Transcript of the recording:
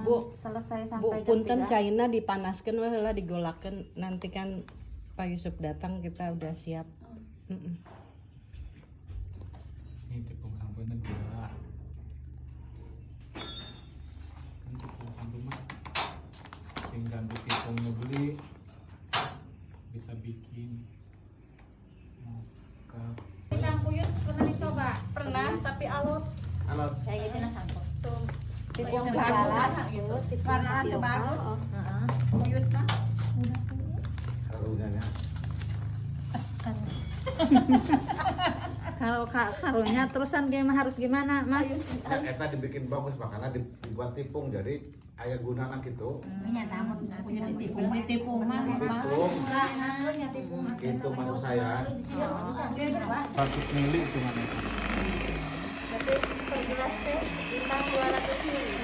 Bu, selesai Bu, sampai jam punten 3. China dipanaskan weh lah digolakan, nanti kan Pak Yusuf datang kita udah siap. Ini tepung sampurna 2. Kan tepung sampur mah tinggal di tepung beli bisa bikin moka. Pisang puyut pernah dicoba? Pernah, tapi alot. Alot. Saya itu sampur. Tuh. Tepung Bagus segala gitu. Warna itu bagus. Heeh. Puyut mah. Karunya Kalau karunya terusan gimana harus gimana, Mas? Eta dibikin bagus makanya dibuat tipung jadi aya gunana gitu. Ditipung mah Tipung Nah, tipung. itu maksud saya. 100 mili itu mana? Tapi per gelas teh bintang 200 mili.